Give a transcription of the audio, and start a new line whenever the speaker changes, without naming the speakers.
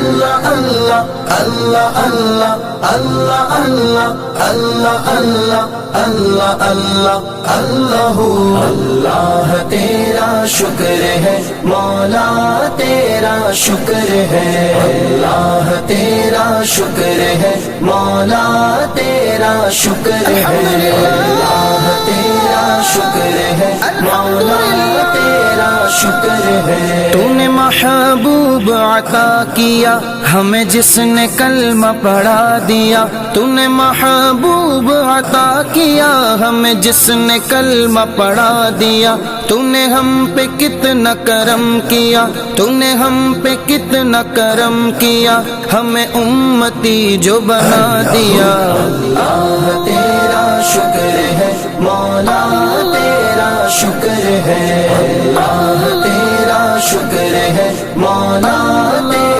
अल्लाह अल्लाह अल्लाह अल्लाह अल्लाह अल्लाह अल्लाह अल्लाह अल्लाह अल्लाह अल्लाह तेरा शुक्र है मौला तेरा शुक्र है अल्लाह तेरा शुक्र है मौला तेरा शुक्र है अल्लाह तेरा शुक्र है मौला तेरा शुक्र है। तूने महबूब अता किया हमें जिसने कलमा पढ़ा दिया, तूने महबूब अता किया हमें जिसने कलमा पढ़ा दिया। तूने हम पे कितना करम किया, तूने हम पे कितना करम किया, हमें उम्मती जो बना दिया। अल्लाह तेरा शुक्र है मौला तेरा शुक्र है अल्लाह तेरा शुक्र है